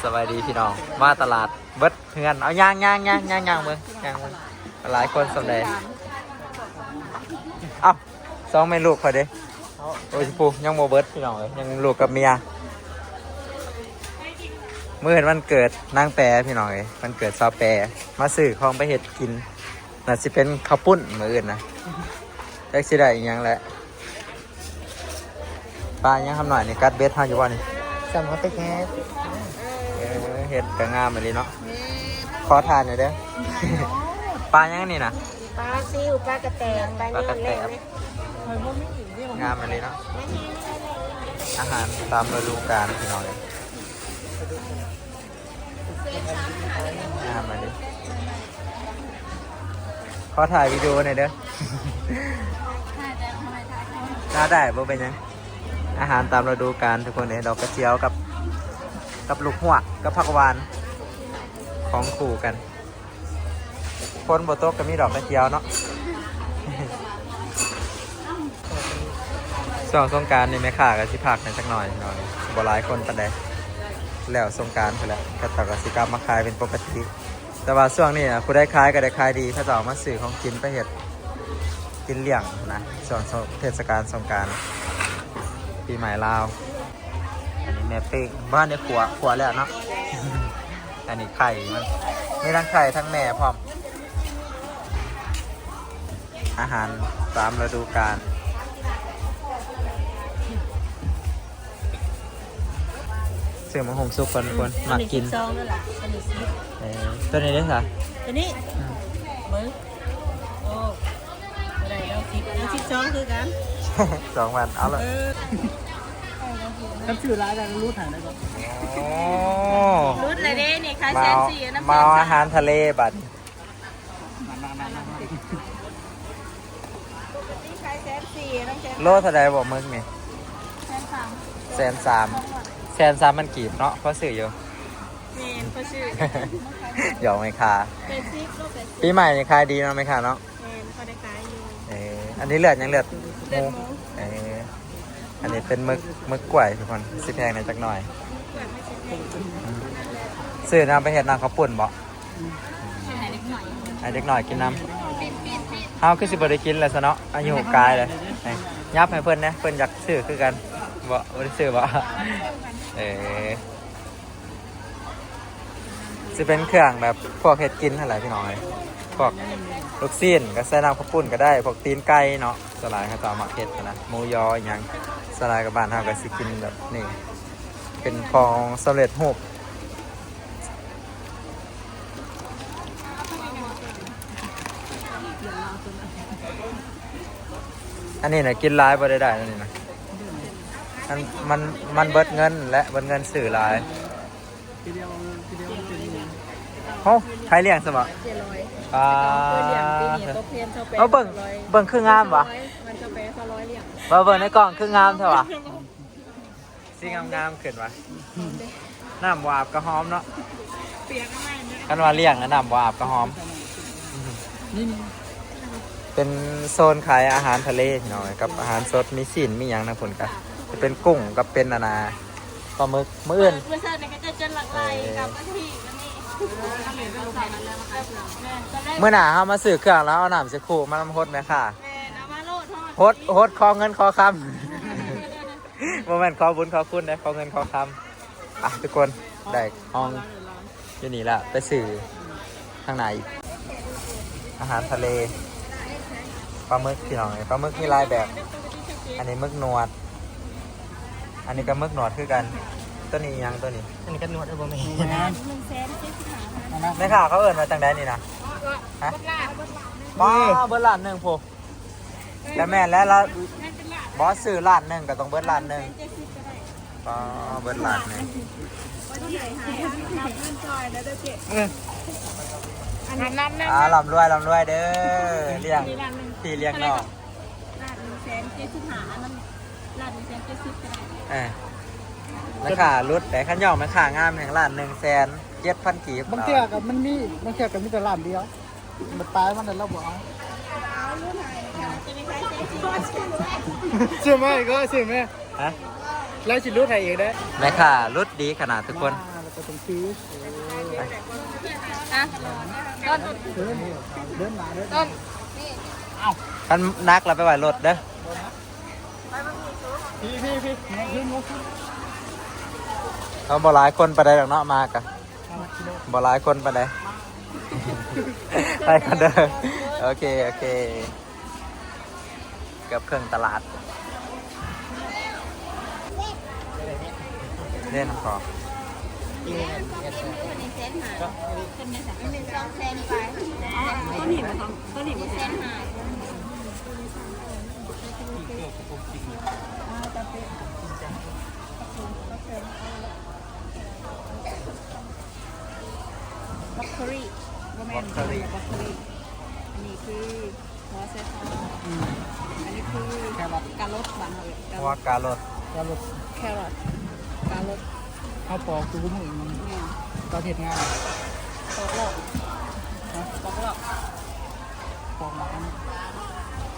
สบายดีพี่น้องมาตลาดเบิดเงินเอาย่างมือย่างมือหลายคนสำเร็จเอ้าสองแม่ลูกพอดีโอ้ยปูยังโมเบิดพี่น้องเลยยังลูกกับเมียเมื่อเห็นวันเกิดนางแปรพี่น้องเลยวันเกิดซาวแปรมาซื้อของไปเห็ดกินน่าสิเป็นข้าวปุ้นมื้ออื่นนะแท็กซี่ได้อีกยังแหละปลายังทำหน่อยนี่กัดเบ็ดทานอยู่บ่นี่ สำหรับไปแค่ เห็ดกระงามเลยเนาะขอทานหน่อยเด้อ ปลายังนี่นะ ปลาซิวปลากระแตงปลา ปลากระแตง ง งามเลยเนาะอาหารตามฤดูกาลพี่น้องเลยงามเลยขอถ่ายวิดีโอหน่อยเด้อ น่าได้บ่เป็นยังอาหารตามฤดูกาลทุกคนเนี่ยดอกกระเจียวกับลูกหัวกับผักหวานของคู่กันคนบนโต๊ะก็มีดอกกระเจียวเนาะ ช่วงสงกรานต์นี่แม่ค้าก็สิพักในสักหน่อยบ่หลายคนปานใดแล้วสงกรานต์ไปแล้วก็ต่อกับสิกรรมมาขายเป็นปกติแต่ว่าช่วงนี้นะผู้ได้ขายก็ได้ขายดีถ้าจะเอามาซื้อของกินไปเฮ็ดกินเลี้ยงนะช่วงเทศกาลสงกรานต์ปีใหม่ลาวอันนี้แม่เป้งบ้านในขัวแล้วเนาะ อันนี้ไข่มันมีทั้งไข่ทั้งแม่พร้อมอาหารตามฤดูกาลซื้อมาหงสุกคนมากิน ซองนั่นแหละตัวนี้ได้ค่ะ ตัวนี้เบิ้งโอ้อะไรเราคิดซองคือกัน 2 วันเอาละ ถ้าชื่อร้านอะไรรู้ถ่ายได้ก่อน โอ้ รุดเลยเด้นี่คา มา เซน เอา ซีน้ำ มาเอาอาหารทะเลบัด คาเซนซีน้ำเซน โลเท่าใดบอกมึงนี่ แซนสาม 130,000มันกีบเนาะเพราะซื้ออยู่ เมนเขาชื่อ หยอกไม่ค่ะ เป็นซิปโลเป็น ปีใหม่นี่ขายดีเนาะไม่ค่ะเนาะ เมนพอได้ขายอยู่ อันนี้เลือดยังเลือด เลือดหมู อันนี้เป็นมึกกล้วยทุกคนสิแพงในอยจักหน่อยซื้อน้ำไปเห็ดน้ำข้าวปุ่นบ่ให้เด็กหน่อยกินน้ำเฮาคือสิบ่ได้กินแล้วซะเนาะอายุกายเลยยับให้เพิ่นนะเพิ่นอยากซื้อคือกันบ่ได้ซื้อบ่สิเป็นเครื่องแบบพวกเห็ดกินอะไรพี่น้อยพวกลูกซีนก็ใส่น้ำข้าวปุ้นก็ได้พวกตีนไก่เนาะสลายเขาจะเอามาเห็ดนะหมูยออย่างสลายกับบ้านเฮาก็สิกินแบบนี้เป็นของสำเร็จรูปอันนี้นะกินหลายบ่ได้อันนี้นะมันเบิดเงินและเบิดเงินสื่อหลาย ทีเดียวเป็นยังไง เขาใช้เลี้ยงสมะ 700 อ่า เลี้ยงปีนี้ตกเพียนชาวเป เอาเบิ่งคืองามวะ มันชาวเป100เลี้ยง เบิ่งในกล่องคืองามเถอะวะสีงามขึ้นวะน้ำวาบกระหอมเนาะ เปียกอะไรเนี่ย กันว่าเลี้ยงนะน้ำวาบกระหอม นี่ เป็นโซนขายอาหารทะเลหน่อยกับอาหารสดมีสินมีอย่างนะผลกันจะเป็นกุ้งกับเป็นนานาปลาหมึกมื้ออื่น เพื่อนเนี่ยก็จะจนหลักไหลกับกะทินี่ เมื่อหน่าเฮามาซื้อเครื่องแล้วเอาน้ำสิคูมาน้ำฮดไหมค่ะ แม่เอามาโลดทอด ฮดคอเงินคอคำ โมเมนต์ขอบุญขอคุณนะขอเงินขอคำอ่ะทุกคนได้ห้องอยู่นี่ละไปสื่อข้างในอาหารทะเลปลาหมึกพี่น้องปลาหมึกมีหลายแบบ อันนี้หมึกหนวด อันนี้ก็หมึกหนวดคือกันตัวนี้ยังตัวนี้ อันนี้กันนวดได้บ่แม่ แม่ข่าวเขาเอิ้นมาจังได้นี่นะฮะบ้าเบิร์ดล้านหนึ่งพวกแล้วแม่แล้วบอสซื้อล้านหนึ่งก็ต้องเบิร์ดล้านหนึ่งก็เบิร์ดล้านหนึ่งลำรวยเด้อเลี้ยงพี่เลี้ยงน้องแม่ข่ารุดแต่ขันย่องแม่ข่างามแห่งล้าน100,007,000กีบบ างเที่ยกับมันมีบางเที่ยกับมีแต่ร้านเดียวมันตายมันแล้วบ่เอาเชื่อไหมก็เชื่อไหม ฮะ แล้วสิรู้ไทยเองได้ แม่ข่ารุดดีขนาดทุกคน แ ก็ต้องซื้อ อ่ะต้น เดินเดินมาเดิน ต้น ท่านนักเราไปไหวรถเด้อ พี่ขึ้นรถขึ้น เขาบ่หลายคนไปได้ดอกเนาะมากะบ่หลายคนไปได้ ไปกันเด้อโอเคเกือบครึ่งตลาดเล่นขอ ต้นหินมาทำต้นหินมาเส้นหายบล็อกเกอรี่บล็อกเกอรี่อันนี้คือหัวไซฟอนอันนี้คือการลดบานเลย เพราะว่าการรถ ก็รถ แครอทการลด เข้าปอกคือมือมัน เนี่ย ตอนเห็ดงาน ตกหลอกตกหลอก ปอกมา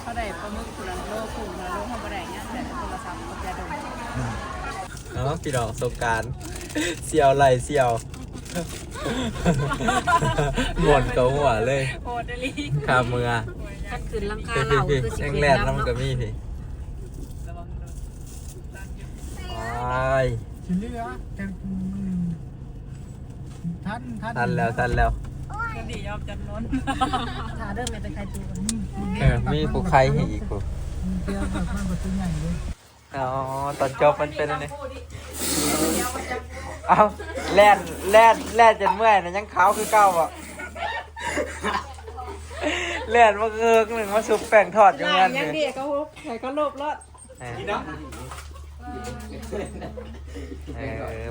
เขาได้ปลาหมึกคุณโลกุ้งคุณโลเขาบ่ได้เนี่ยแต่โทรศัพท์เขาจะดม พี่น้องสงการเสี่ยวไหลเสี่ยว หมดเขาหัวเลย โคตรลี ขาเมือ ถ้าขึ้นลังคา พี่ เราคือสิ แรงแรดน้ำกับมี่พี่ไป ชิ้นเลือแต่ท่าน ทันแล้ว คนดียอมจันนนถ้าเริ่มเป็นใครตัว มีผู้ใครให้อีกผู้ เดียวแบบมันแบบตัวใหญ่เลย อ๋อตอนจบมันเป็นอะไรเอาแล่นจนเมื่อยนะยังขาวคือเก่าอ่ะแล่นมาเกิกหนึ่งมาสุบแป้งทอดอย่างนั้น ยัง เลย ดีเขาฮุบใครก็โลภรอด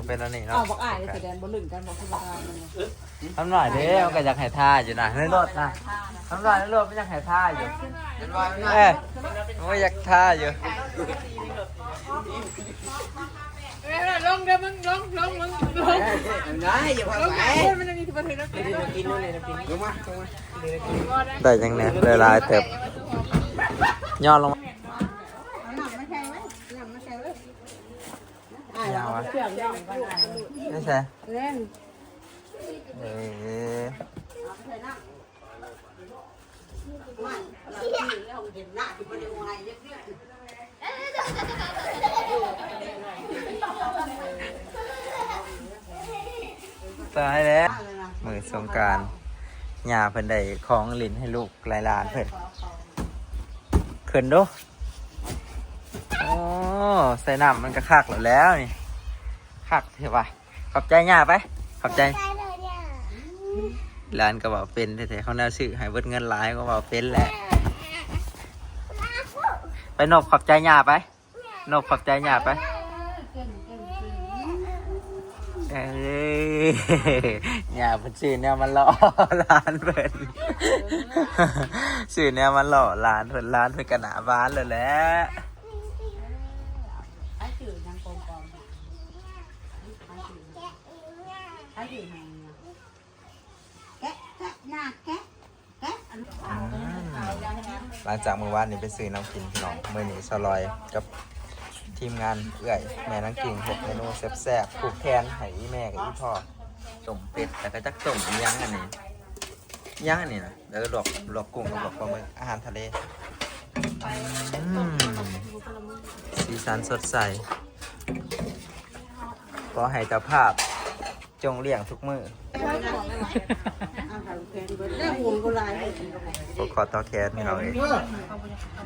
เป็นอันนี้เนาะ เอาบอกอ่ายแสดงบนหลึงกันบอกคุณประธาน ทำหน่อยเด้มันก็อยากให้ท่าอยู่นะในรถนะทำหน่อยในรถมันอยากให้ท่าอยู่มันอยากท่าอยู่ ลงเดี๋ยวมึงลงมึงลง ได้อย่าพาไป มันจะมีที่ประเทศนั้น กินนู่นเลยนะกินลงมา ได้ยังไงเลยลายเต็บย่อลงมาย่อวะ เสื่อมย่อม ไม่ใช่ เล่น ตายแล้วมือสงกรารหญ้าเพิ่นได้ของลิ้นให้ลูกหลายหลานเพิ่นขึ้นดูโอ้ใส่น้ำมันก็คักแล้วนี่คักเถอะวะขอบใจหญ้าไปขอบใจร้านก็บอกเป็นแต่เขาแนวซื้อให้เบิดเงินหลายก็บอกเป็นแหละไปนบขอบใจหญ้าไปนบขอบใจหญ้าไปเอ้ยหญ้าเพิ่นซื้อแนวมันหล่อร้านเพิ่นซื้อแนวมันหล่อร้านเพิ่นก็หน้าบ้านเลยแหละหลังจากมื้อวานนี้ไปซื้อน้ำกินพี่น้องมื้อนี้สลอยกับทีมงานเอื้อยแม่นางกิ่ง6เมนูแซ่บๆผูกแขนให้อีแม่กับอีพ่อต้มเป็ดแต่ก็จักต้มอีหยังอันนี้ย่างอันนี้นะแล้วก็ลวกกุ้งกับลวกปลาหมึกอาหารทะเลสีสันสดใสขอให้เจ้าภาพจงเลี้ยงทุกมื้อขอต่อแขนให้เราเอง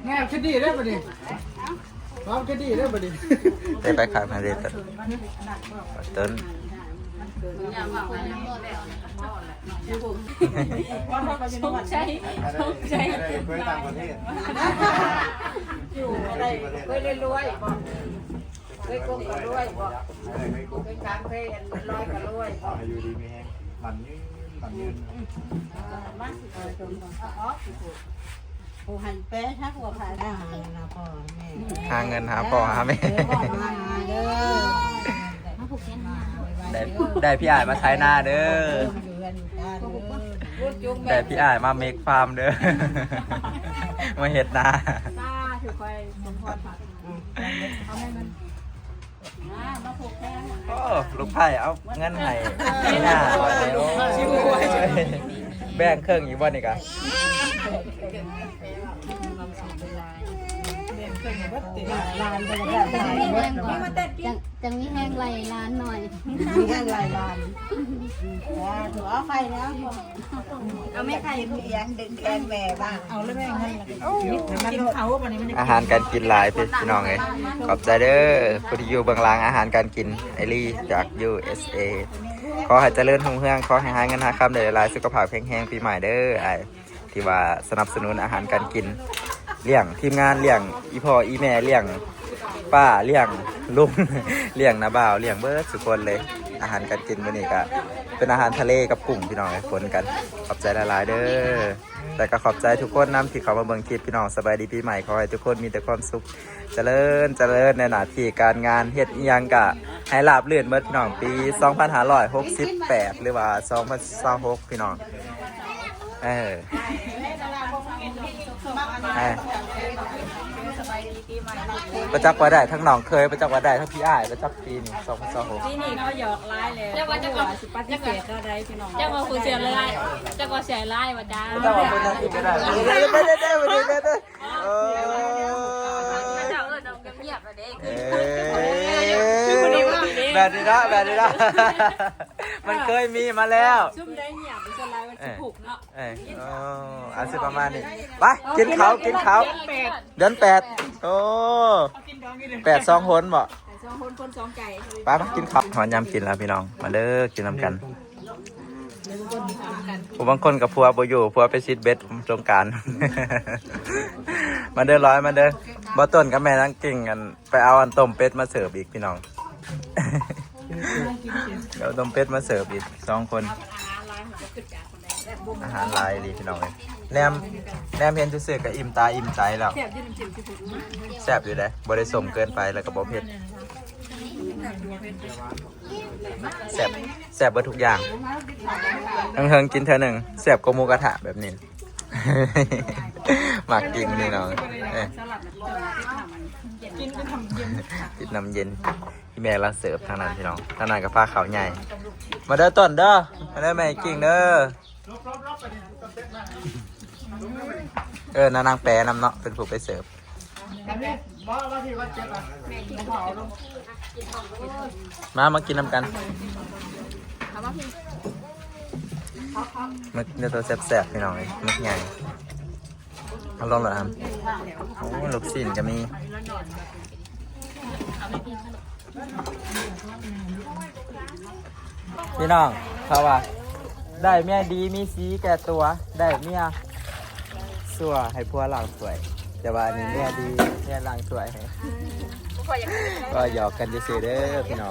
แง่คดีได้ปะดิร้องคดีได้ปะดิ ได้ไปขายมาเรื่อยต้น ใช่เคยต่างประเทศ อยู่อะไรเคยรวยบอกเคยโกงก็รวยบอกเคยค้างเคยลอยก็รวยบอก อยู่ดีมีแฮงมันยืน มาสิชมอ๋อผู้หันเป๊ะทักว่าผ่านได้นะพ่อแม่ หาเงินหาพ่อหาแม่ เด้อ ได้พี่อ้ายมาใช้หน้าเด้อได้พี่อ้ายมาเมคฟาร์มเด้อมาเห็ดนา ตาถือคอยสมพรผักเอาให้มัน มาผูกแขน โอ้ลูกไผ่เอาเงินให้ไม่น่าเลยโอ้ยแบ่งเครื่องอีกบ่นี่กะ ลานไปแล้วจังมีแห้งไหลล้านหน่อยมีแห้งไหลล้านถือเอาไฟแล้วเอาไม่ไข่เลี้ยงดึงแอนแม่บ้างเอาเลยแม่ให้กินเขาวันนี้มัน อาหารการกินหลายพี่น้องเลยขอบใจเด้อผู้ที่อยู่เบื้องหลังอาหารการกินไอรี่จาก USA ขอให้เจริญรุ่งเรืองขอให้หาเงินหาคำได้หลายสุขภาพแข็งแรงปีใหม่เด้อไอที่ว่าสนับสนุนอาหารการกินเลี้ยงทีมงานเลี้ยงอีพ่ออีแม่เลี้ยงป้าเลี้ยงลุง เลี้ยงน้าบ่าวเลี้ยงเบิร์ดทุกคนเลยอาหารการกินวันนี้ก็เป็นอาหารทะเลกับกุ้งพี่น้องไอ้คนกันขอบใจหลายๆเด้อแต่ก็ขอบใจทุกคนนำที่เขามาเบิ่งคลิปพี่น้องสบายดีปีใหม่ขอให้ทุกคนมีแต่ความสุขเจริญในหน้าที่การงานเฮ็ดอิหยังกะให้ราบรื่นเบิดพี่น้องปี 2568 หรือว่า 2026 พี่น้องประจักษ์ว่าได้ทั้งน้องเคยประจักษ์ว่าได้ทั้งพี่อ้ายประจักษ์ปีนี้2026ที่นี่เขาหยอกร้ายเลยจะว่าสิปฏิเสธก็ได้พี่น้อง จะมาคุณเสียเลยจะมาเสียไล่มาจ้า ประจักษ์ว่าเป็นนักกินก็ได้ได้โอ้ เจ้าเออน้องเงียบเลยเด็ก แบบนี้นะมันเคยมีมาแล้ว ซุ่มได้เงียบเป็นอะไรมันผูกเนาะ อันสิประมาณนี้ไปกินเขาเดือน8โอ้8 2 คนบ่ สองคนสองไก่ ไปกินข้าวหอนยำกินแล้วพี่น้องมาเด้อกินน้ำกันผู้บางคนกับพัวบ่อยู่พัวไปซิดเบ็ดสงกรานต์ มาเด้อร้อยมาเด้อบ่ต้นกับแม่นั่งกิ่งกันไปเอาอันต้มเป็ดมาเสิร์ฟอีกพี่น้อง เดี๋ยวต้มเป็ดมาเสิร์ฟอีก2 คนอาหารลายดีพี่น้องเลยแนมเห็นซื่อๆกับอิ่มตาอิ่มใจแล้วแซ่บอยู่เด้บ่ได้สมเกินไปแล้วก็บ่เผ็ดแซ่บเบิดทุกอย่างเฮิงกินเธอหนึ่งแซ่บกว่าหมูกระทะแบบนี้ มากกินนี่น้องติดน้ำเย็นที่แม่เราเสิร์ฟทางนั้นพี่น้องทางนั้นกับผ้าขาวใหญ่มาเด้อต้นเด้อมาเด้อแม่กิ่งเด้อนางแปรนำเนาะเป็นผู้ไปเสิร์ฟมากินน้ำกันมึกเนื้อตัวแซ่บๆพี่น้องเลยมึกใหญ่เอาลงเหรอครับโอ้ลูกชิ้นก็มีพี่น้องเขาว่าได้เมียดีมีสีแก่ตัวได้เมียสัวให้พัวหลังสวยแต่ว่าอันนี้เมียดีเมียหลังสวยให้ก็หยอกกันจะเสียเด้อพี่น้อง